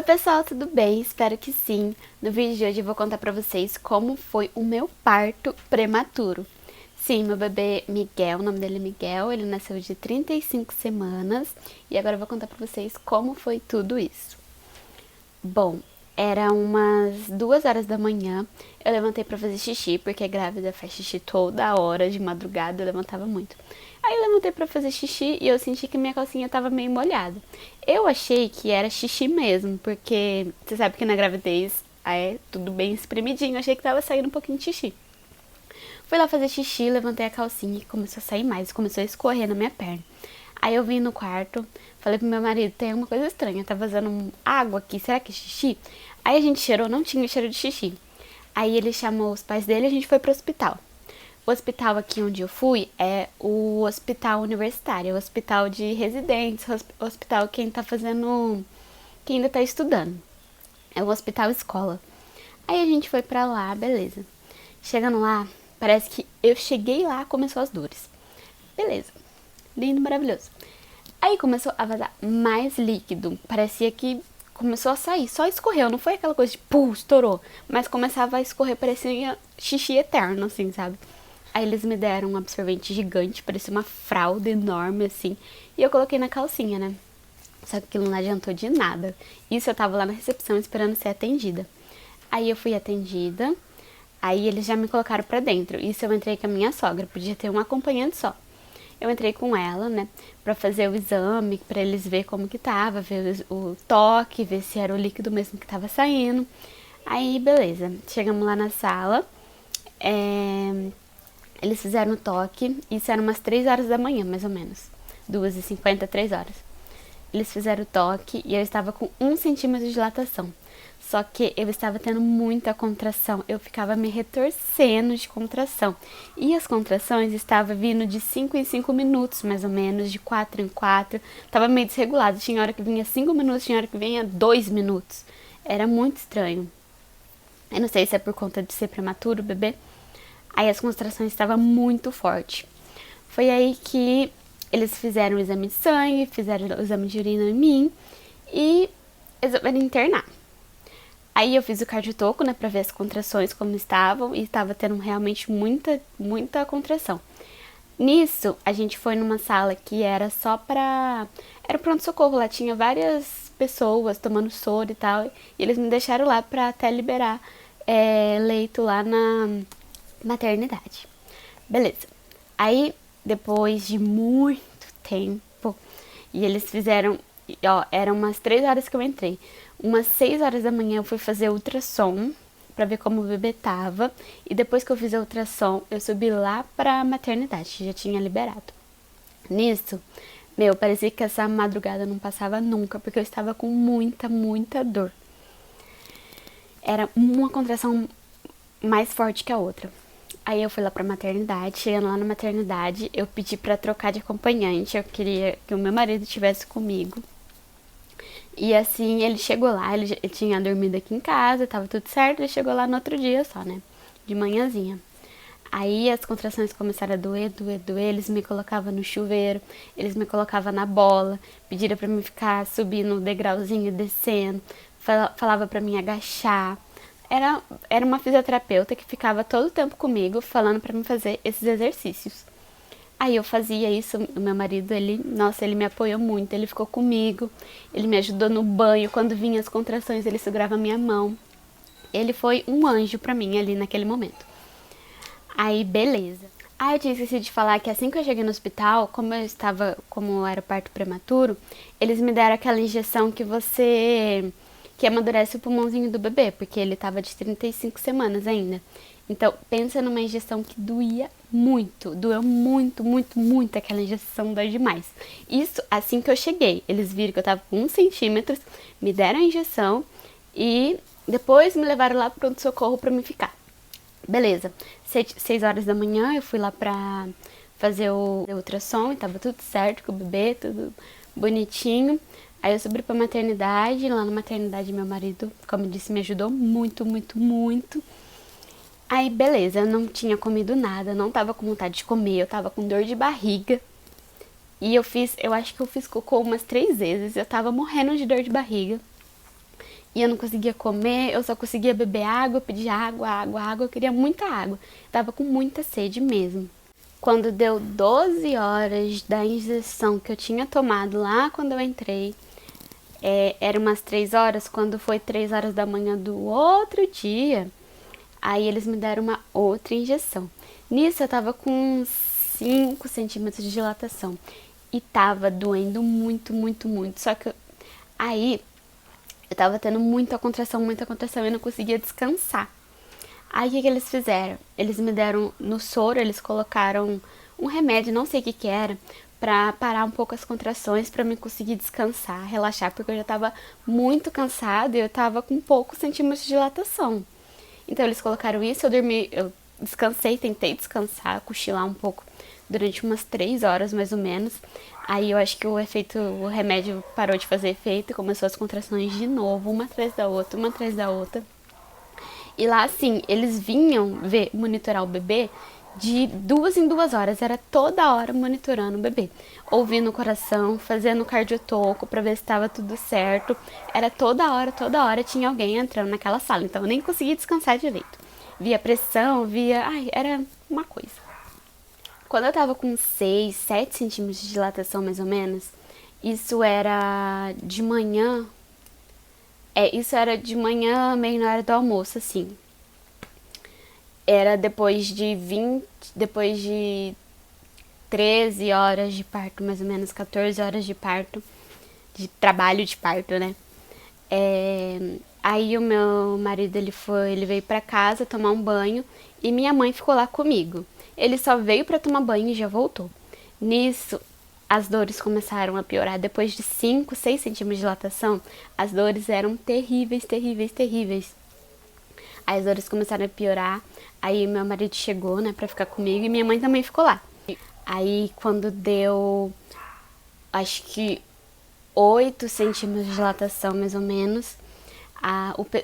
Oi pessoal, tudo bem? Espero que sim. No vídeo de hoje eu vou contar pra vocês como foi o meu parto prematuro. Sim, meu bebê Miguel, o nome dele é Miguel, ele nasceu de 35 semanas e agora eu vou contar pra vocês como foi tudo isso. Bom, era umas 2 horas da manhã, eu levantei pra fazer xixi, porque grávida faz xixi toda hora, de madrugada, eu levantava muito. Aí eu levantei pra fazer xixi e eu senti que minha calcinha tava meio molhada. Eu achei que era xixi mesmo, porque você sabe que na gravidez é tudo bem espremidinho, eu achei que tava saindo um pouquinho de xixi. Fui lá fazer xixi, levantei a calcinha e começou a sair mais, começou a escorrer na minha perna. Aí eu vim no quarto, falei pro meu marido, tem alguma coisa estranha, tá vazando água aqui, será que é xixi? Aí a gente cheirou, não tinha cheiro de xixi. Aí ele chamou os pais dele e a gente foi pro hospital. O hospital aqui onde eu fui é o hospital universitário, é o hospital de residentes, o hospital quem tá fazendo, quem ainda tá estudando. É o hospital escola. Aí a gente foi pra lá, beleza. Chegando lá, parece que eu cheguei lá, começou as dores. Beleza. Lindo, maravilhoso. Aí começou a vazar mais líquido. Parecia que começou a sair, só escorreu, não foi aquela coisa de pum, estourou. Mas começava a escorrer, parecia xixi eterno, assim, sabe? Aí eles me deram um absorvente gigante, parecia uma fralda enorme, assim. E eu coloquei na calcinha, né? Só que aquilo não adiantou de nada. Isso eu tava lá na recepção esperando ser atendida. Aí eu fui atendida, aí eles já me colocaram pra dentro. Isso eu entrei com a minha sogra, podia ter um acompanhante só. Eu entrei com ela, né, pra fazer o exame, pra eles ver como que tava, ver o toque, ver se era o líquido mesmo que tava saindo. Aí, beleza, chegamos lá na sala, eles fizeram o toque, isso era umas 3 horas da manhã, mais ou menos, 2h50, 3 horas. Eles fizeram o toque e eu estava com 1 centímetro de dilatação. Só que eu estava tendo muita contração, eu ficava me retorcendo de contração. E as contrações estavam vindo de 5 em 5 minutos, mais ou menos, de 4 em 4. Tava meio desregulado, tinha hora que vinha 5 minutos, tinha hora que vinha 2 minutos. Era muito estranho. Eu não sei se é por conta de ser prematuro, bebê. Aí as contrações estavam muito fortes. Foi aí que eles fizeram o exame de sangue, fizeram o exame de urina em mim e resolveram internar. Aí eu fiz o cardiotoco, né, pra ver as contrações como estavam e estava tendo realmente muita contração. Nisso, a gente foi numa sala que era só pra... Era pronto-socorro, lá tinha várias pessoas tomando soro e tal, e eles me deixaram lá pra até liberar leito lá na maternidade. Beleza. Aí, depois de muito tempo, e eles fizeram, ó, eram umas 3 horas que eu entrei. Umas 6 horas da manhã eu fui fazer ultrassom pra ver como o bebê tava. E depois que eu fiz a ultrassom, eu subi lá pra maternidade, já tinha liberado. Nisso, meu, parecia que essa madrugada não passava nunca, porque eu estava com muita dor. Era uma contração mais forte que a outra. Aí eu fui lá pra maternidade, chegando lá na maternidade, eu pedi pra trocar de acompanhante, eu queria que o meu marido estivesse comigo. E assim, ele chegou lá, ele tinha dormido aqui em casa, tava tudo certo, ele chegou lá no outro dia só, né, de manhãzinha. Aí as contrações começaram a doer, eles me colocavam no chuveiro, eles me colocavam na bola, pediram pra mim ficar subindo o degrauzinho, descendo, falava pra mim agachar. Era uma fisioterapeuta que ficava todo o tempo comigo, falando pra mim fazer esses exercícios. Aí eu fazia isso, o meu marido, ele me apoiou muito, ele ficou comigo, ele me ajudou no banho, quando vinha as contrações, ele segurava a minha mão. Ele foi um anjo pra mim ali naquele momento. Aí, beleza. Ah, eu tinha esquecido de falar que assim que eu cheguei no hospital, como era parto prematuro, eles me deram aquela injeção que amadurece o pulmãozinho do bebê, porque ele tava de 35 semanas ainda. Então, pensa numa injeção que doeu muito, aquela injeção dói demais. Isso assim que eu cheguei, eles viram que eu tava com 1 centímetro, me deram a injeção e depois me levaram lá pro pronto-socorro pra me ficar. Beleza, 6 horas da manhã eu fui lá pra fazer o ultrassom e tava tudo certo com o bebê, tudo bonitinho. Aí eu subi pra maternidade, lá na maternidade meu marido, como eu disse, me ajudou muito. Aí beleza, eu não tinha comido nada, não tava com vontade de comer, eu tava com dor de barriga. E eu acho que eu fiz cocô umas 3 vezes, eu tava morrendo de dor de barriga. e eu não conseguia comer, eu só conseguia beber água, eu pedia água, água, água, eu queria muita água. Tava com muita sede mesmo. Quando deu 12 horas da injeção que eu tinha tomado lá quando eu entrei, era umas 3 horas, quando foi 3 horas da manhã do outro dia, aí eles me deram uma outra injeção. Nisso eu tava com uns 5 centímetros de dilatação e tava doendo muito, muito, muito. Só que aí eu tava tendo muita contração e não conseguia descansar. Aí o que eles fizeram? Eles me deram no soro, eles colocaram um remédio, não sei o que era, pra parar um pouco as contrações, pra me conseguir descansar, relaxar, porque eu já tava muito cansada e eu tava com poucos centímetros de dilatação. Então eles colocaram isso, eu dormi, eu descansei, tentei descansar, cochilar um pouco durante umas 3 horas mais ou menos. Aí eu acho que o remédio parou de fazer efeito e começou as contrações de novo, uma atrás da outra, uma atrás da outra. E lá, assim, eles vinham monitorar o bebê de 2 em 2 horas. Era toda hora monitorando o bebê. Ouvindo o coração, fazendo cardiotoco pra ver se estava tudo certo. Era toda hora tinha alguém entrando naquela sala. Então eu nem conseguia descansar direito. Via pressão, via... Ai, era uma coisa. Quando eu tava com 6, 7 centímetros de dilatação, mais ou menos, isso era de manhã... isso era de manhã, meio na hora do almoço, assim. Era depois de 13 horas de parto, mais ou menos, 14 horas de parto, de trabalho de parto, né? Aí o meu marido, ele veio pra casa tomar um banho e minha mãe ficou lá comigo. Ele só veio pra tomar banho e já voltou. Nisso, as dores começaram a piorar. Depois de 5, 6 centímetros de dilatação, as dores eram terríveis, terríveis, terríveis. Aí as dores começaram a piorar. Aí meu marido chegou, né, pra ficar comigo e minha mãe também ficou lá. Aí quando deu, acho que 8 centímetros de dilatação, mais ou menos,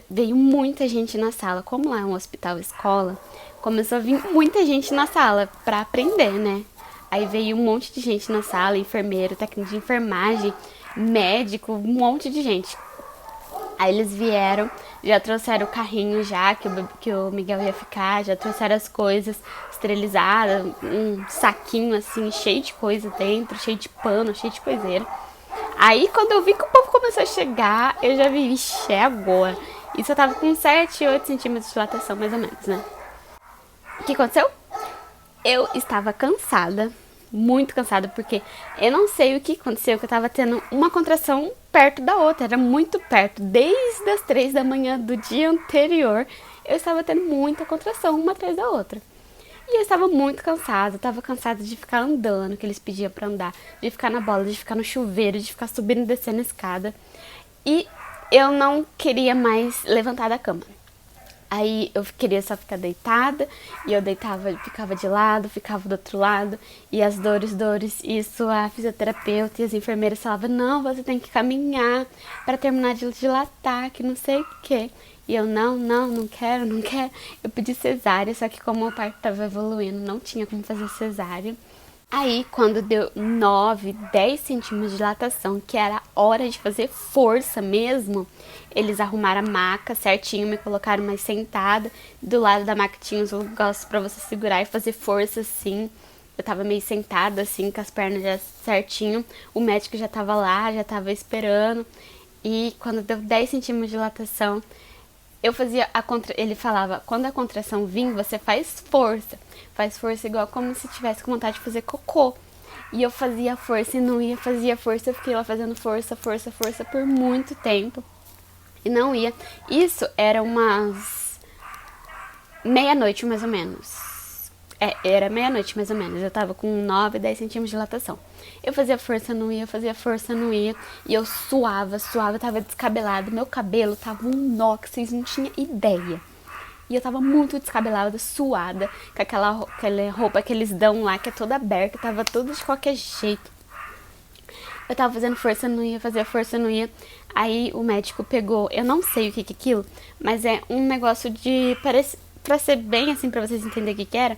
veio muita gente na sala. Como lá é um hospital escola, começou a vir muita gente na sala pra aprender, né? Aí veio um monte de gente na sala, enfermeiro, técnico de enfermagem, médico, um monte de gente. Aí eles vieram, já trouxeram o carrinho já, que o Miguel ia ficar, já trouxeram as coisas esterilizadas, um saquinho assim, cheio de coisa dentro, cheio de pano, cheio de coiseira. Aí quando eu vi que o povo começou a chegar, eu já vi, ixi, é agora. Isso eu tava com 7, 8 centímetros de dilatação, mais ou menos, né? O que aconteceu? Eu estava cansada, muito cansada, porque eu não sei o que aconteceu, que eu tava tendo uma contração perto da outra, era muito perto. Desde as 3 da manhã do dia anterior, eu estava tendo muita contração, uma atrás da outra. E eu estava muito cansada, eu estava cansada de ficar andando, que eles pediam pra andar, de ficar na bola, de ficar no chuveiro, de ficar subindo e descendo a escada. E eu não queria mais levantar da cama. Aí eu queria só ficar deitada, e eu deitava, ficava de lado, ficava do outro lado, e as dores, isso a fisioterapeuta e as enfermeiras falavam, não, você tem que caminhar para terminar de dilatar, que não sei o quê. E eu, não quero. Eu pedi cesárea, só que como o parto estava evoluindo, não tinha como fazer cesárea. Aí, quando deu 9, 10 centímetros de dilatação, que era hora de fazer força mesmo, eles arrumaram a maca certinho, me colocaram mais sentada. Do lado da maca tinha uns negócios pra você segurar e fazer força, assim. Eu tava meio sentada, assim, com as pernas já certinho. O médico já tava lá, já tava esperando. E quando deu 10 centímetros de dilatação, eu fazia ele falava, quando a contração vir, você faz força igual como se tivesse com vontade de fazer cocô. E eu fazia força e não ia, fazia força, eu fiquei lá fazendo força por muito tempo. E não ia. Isso era umas meia-noite, mais ou menos. Era meia-noite, mais ou menos. Eu tava com 9, 10 centímetros de dilatação. Eu fazia força, não ia, fazia força, não ia. E eu suava, tava descabelada. Meu cabelo tava um nó que vocês não tinham ideia. E eu tava muito descabelada, suada, com aquela roupa que eles dão lá, que é toda aberta, tava tudo de qualquer jeito. Eu tava fazendo força, não ia, fazia força, não ia. Aí o médico pegou, eu não sei o que é aquilo, mas é um negócio pra ser bem assim, pra vocês entenderem o que era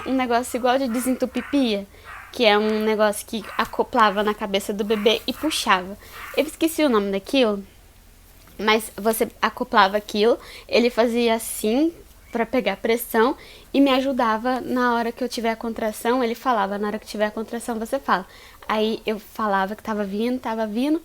um negócio igual de desentupipia, que é um negócio que acoplava na cabeça do bebê e puxava. Eu esqueci o nome daquilo, Mas você acoplava aquilo, ele fazia assim pra pegar pressão e me ajudava na hora que eu tiver a contração. Ele falava, na hora que tiver a contração você fala. Aí eu falava que tava vindo.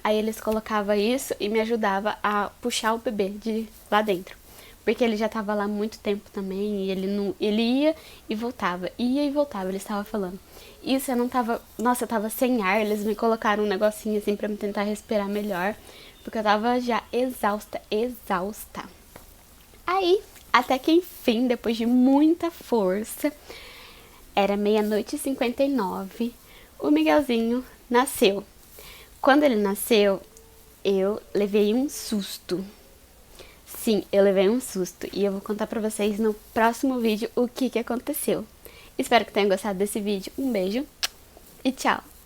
Aí eles colocavam isso e me ajudava a puxar o bebê de lá dentro. Porque ele já tava lá há muito tempo também e ele ia e voltava, ele estava falando. Isso eu não tava, nossa, eu tava sem ar, eles me colocaram um negocinho assim pra me tentar respirar melhor, porque eu tava já exausta. Aí, até que enfim, depois de muita força, era 00:59, o Miguelzinho nasceu. Quando ele nasceu, eu levei um susto. Sim, eu levei um susto e eu vou contar pra vocês no próximo vídeo o que aconteceu. Espero que tenham gostado desse vídeo. Um beijo e tchau!